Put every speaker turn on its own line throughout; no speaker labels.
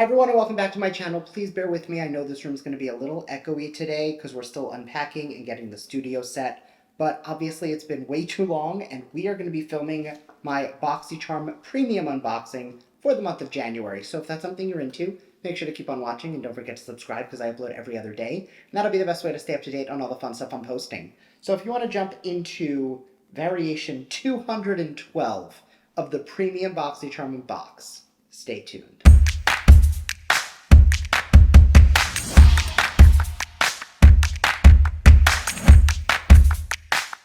Hi everyone and welcome back to my channel. Please bear with me. I know this room is going to be a little echoey today because we're still unpacking and getting the studio set. But obviously it's been way too long and we are going to be filming my Boxycharm Premium unboxing for the month of January. So if that's something you're into, make sure to keep on watching and don't forget to subscribe because I upload every other day. And that'll be the best way to stay up to date on all the fun stuff I'm posting. So if you want to jump into variation 212 of the Premium Boxycharm Box, stay tuned.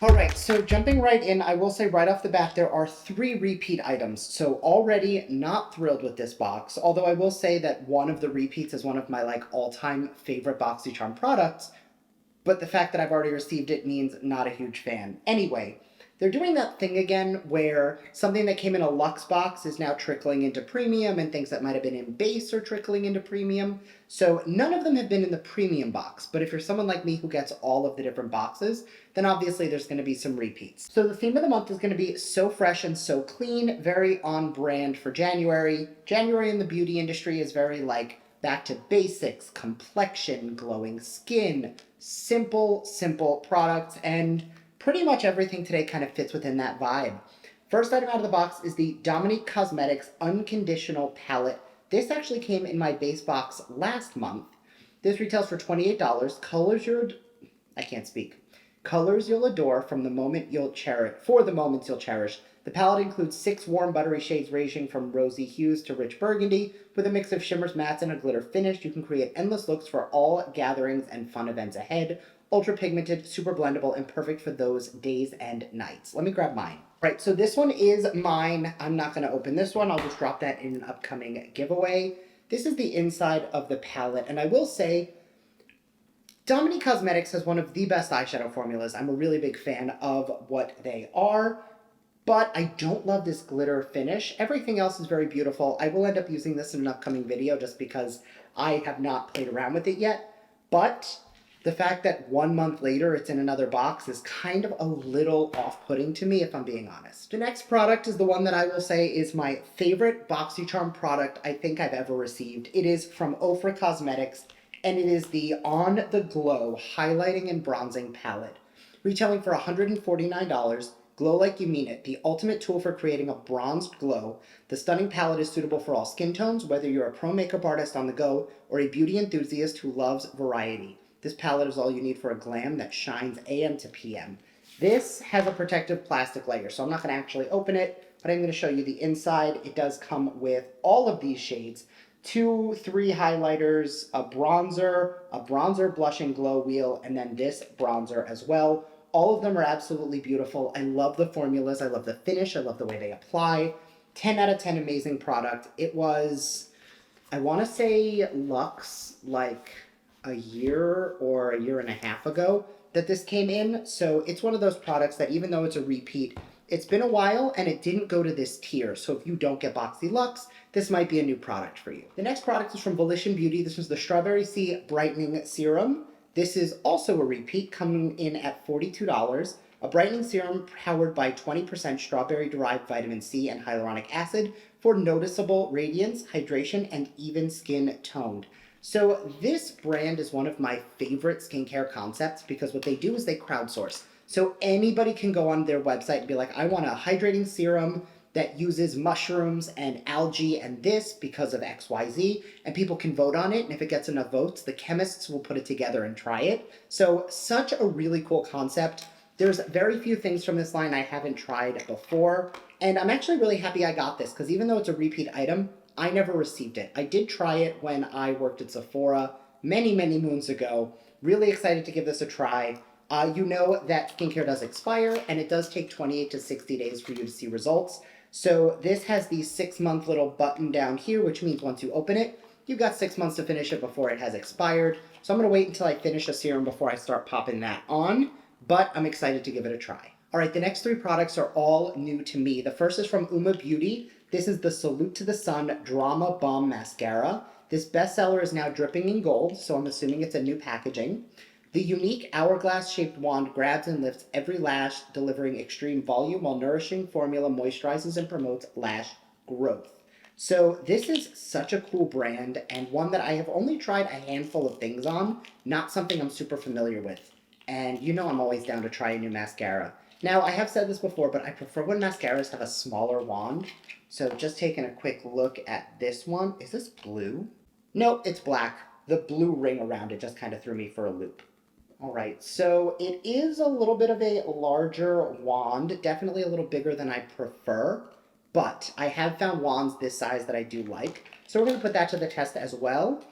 Alright, so jumping right in, I will say right off the bat, there are 3 repeat items. So already not thrilled with this box, although I will say that one of the repeats is one of my all-time favorite BoxyCharm products, but the fact that I've already received it means not a huge fan. Anyway, they're doing that thing again where something that came in a luxe box is now trickling into premium, and things that might have been in base are trickling into premium. So none of them have been in the premium box, but if you're someone like me who gets all of the different boxes, then obviously there's going to be some repeats. So the theme of the month is going to be so fresh and so clean, very on brand for January. January in the beauty industry is very back to basics, complexion, glowing skin, simple products, and pretty much everything today kind of fits within that vibe. First item out of the box is the Dominique Cosmetics Unconditional Palette. This actually came in my base box last month. This retails for $28. I can't speak. Colors you'll adore for the moments you'll cherish. The palette includes 6 warm buttery shades ranging from rosy hues to rich burgundy. With a mix of shimmers, mattes, and a glitter finish, you can create endless looks for all gatherings and fun events ahead. Ultra pigmented, super blendable, and perfect for those days and nights. Let me grab mine. Right, so this one is mine. I'm not going to open this one. I'll just drop that in an upcoming giveaway. This is the inside of the palette, and I will say, Dominique Cosmetics has one of the best eyeshadow formulas. I'm a really big fan of what they are, but I don't love this glitter finish. Everything else is very beautiful. I will end up using this in an upcoming video just because I have not played around with it yet, but the fact that 1 month later it's in another box is kind of a little off-putting to me, if I'm being honest. The next product is the one that I will say is my favorite BoxyCharm product I think I've ever received. It is from Ofra Cosmetics, and it is the On the Glow Highlighting and Bronzing Palette. Retailing for $149, glow like you mean it, the ultimate tool for creating a bronzed glow. The stunning palette is suitable for all skin tones, whether you're a pro makeup artist on the go or a beauty enthusiast who loves variety. This palette is all you need for a glam that shines AM to PM. This has a protective plastic layer, so I'm not going to actually open it, but I'm going to show you the inside. It does come with all of these shades. 2, 3 highlighters, a bronzer, blush and glow wheel, and then this bronzer as well. All of them are absolutely beautiful. I love the formulas. I love the finish. I love the way they apply. 10 out of 10 amazing product. It was, I want to say Luxe, a year or a year and a half ago that this came in. So it's one of those products that even though it's a repeat, it's been a while and it didn't go to this tier. So if you don't get Boxy Luxe, this might be a new product for you. The next product is from Volition Beauty. This is the Strawberry Sea Brightening Serum. This is also a repeat, coming in at $42. A brightening serum powered by 20% strawberry-derived vitamin C and hyaluronic acid for noticeable radiance, hydration, and even skin toned. So this brand is one of my favorite skincare concepts because what they do is they crowdsource. So anybody can go on their website and be like, I want a hydrating serum that uses mushrooms and algae and this because of XYZ, and people can vote on it, and if it gets enough votes, the chemists will put it together and try it. So such a really cool concept. There's very few things from this line I haven't tried before, and I'm actually really happy I got this because even though it's a repeat item, I never received it. I did try it when I worked at Sephora many moons ago. Really excited to give this a try. You know that skincare does expire, and it does take 28 to 60 days for you to see results. So this has the 6-month little button down here, which means once you open it, you've got 6 months to finish it before it has expired. So I'm going to wait until I finish a serum before I start popping that on, but I'm excited to give it a try. All right, the next 3 products are all new to me. The first is from Uma Beauty. This is the Salute to the Sun Drama Bomb Mascara. This bestseller is now dripping in gold, so I'm assuming it's a new packaging. The unique hourglass-shaped wand grabs and lifts every lash, delivering extreme volume while nourishing formula moisturizes and promotes lash growth. So this is such a cool brand and one that I have only tried a handful of things on, not something I'm super familiar with. And you know I'm always down to try a new mascara. Now, I have said this before, but I prefer when mascaras have a smaller wand. So just taking a quick look at this one. Is this blue? Nope, it's black. The blue ring around it just kind of threw me for a loop. All right, so it is a little bit of a larger wand, definitely a little bigger than I prefer, but I have found wands this size that I do like. So we're going to put that to the test as well.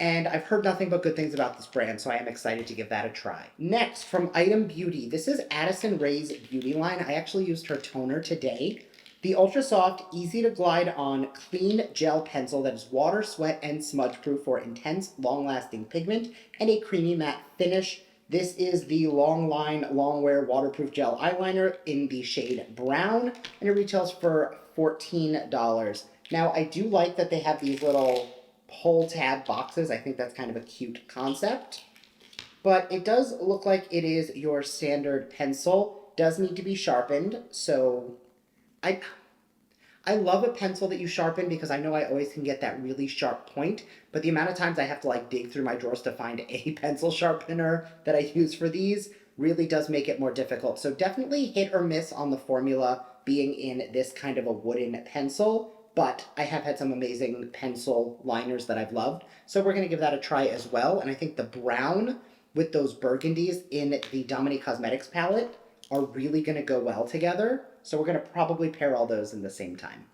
And I've heard nothing but good things about this brand, so I am excited to give that a try. Next, from Item Beauty, this is Addison Rae's beauty line. I actually used her toner today. The ultra soft, easy to glide on, clean gel pencil that is water, sweat, and smudge proof for intense, long-lasting pigment and a creamy matte finish. This is the Long Line Long Wear Waterproof Gel Eyeliner in the shade Brown, and it retails for $14. Now, I do like that they have these little pull tab boxes. I think that's kind of a cute concept. But it does look like it is your standard pencil. Does need to be sharpened, so I love a pencil that you sharpen because I know I always can get that really sharp point, but the amount of times I have to like dig through my drawers to find a pencil sharpener that I use for these really does make it more difficult. So definitely hit or miss on the formula being in this kind of a wooden pencil, but I have had some amazing pencil liners that I've loved. So we're going to give that a try as well. And I think the brown with those burgundies in the Dominique Cosmetics palette are really going to go well together. So we're going to probably pair all those in the same time.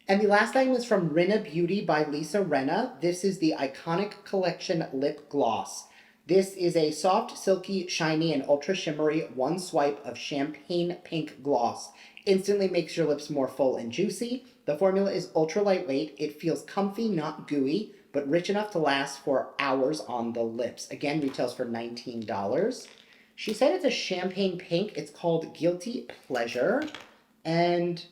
And the last item is from Rinna Beauty by Lisa Rinna. This is the Iconic Collection Lip Gloss. This is a soft, silky, shiny, and ultra shimmery one swipe of champagne pink gloss. Instantly makes your lips more full and juicy. The formula is ultra lightweight. It feels comfy, not gooey, but rich enough to last for hours on the lips. Again, retails for $19. She said it's a champagne pink. It's called Guilty Pleasure, and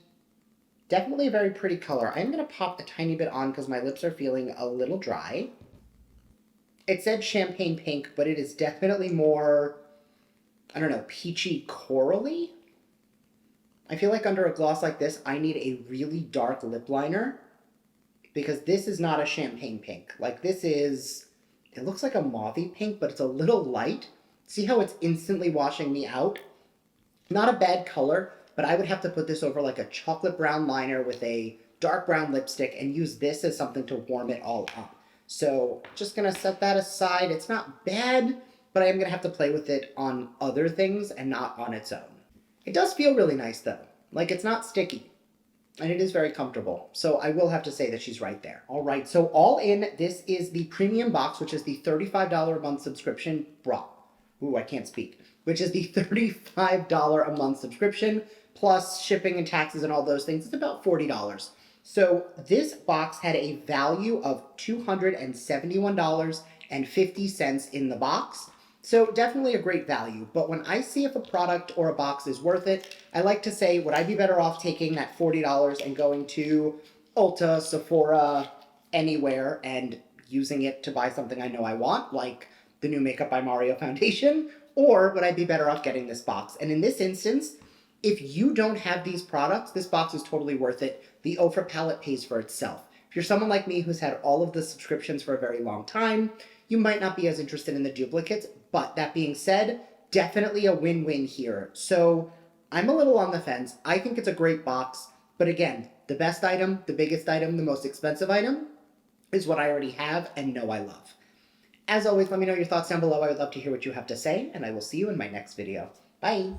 definitely a very pretty color. I'm going to pop a tiny bit on because my lips are feeling a little dry. It said champagne pink, but it is definitely more, I don't know, peachy corally. I feel like under a gloss like this, I need a really dark lip liner because this is not a champagne pink. Like this is, it looks like a mauvey pink, but it's a little light. See how it's instantly washing me out? Not a bad color, but I would have to put this over like a chocolate brown liner with a dark brown lipstick and use this as something to warm it all up. So just gonna set that aside. It's not bad, but I am gonna have to play with it on other things and not on its own. It does feel really nice though. Like it's not sticky and it is very comfortable. So I will have to say that she's right there. All right, so all in, this is the premium box, which is the $35 a month subscription. Ooh, I can't speak. Which is the $35 a month subscription, plus shipping and taxes and all those things. It's about $40. So this box had a value of $271.50 in the box. So definitely a great value. But when I see if a product or a box is worth it, I like to say, would I be better off taking that $40 and going to Ulta, Sephora, anywhere, and using it to buy something I know I want, like the new Makeup by Mario foundation, or would I be better off getting this box? And in this instance, if you don't have these products, this box is totally worth it. The Ofra palette pays for itself. If you're someone like me who's had all of the subscriptions for a very long time, you might not be as interested in the duplicates, but that being said, definitely a win-win here. So I'm a little on the fence. I think it's a great box, but again, the best item, the biggest item, the most expensive item is what I already have and know I love. As always, let me know your thoughts down below. I would love to hear what you have to say, and I will see you in my next video. Bye!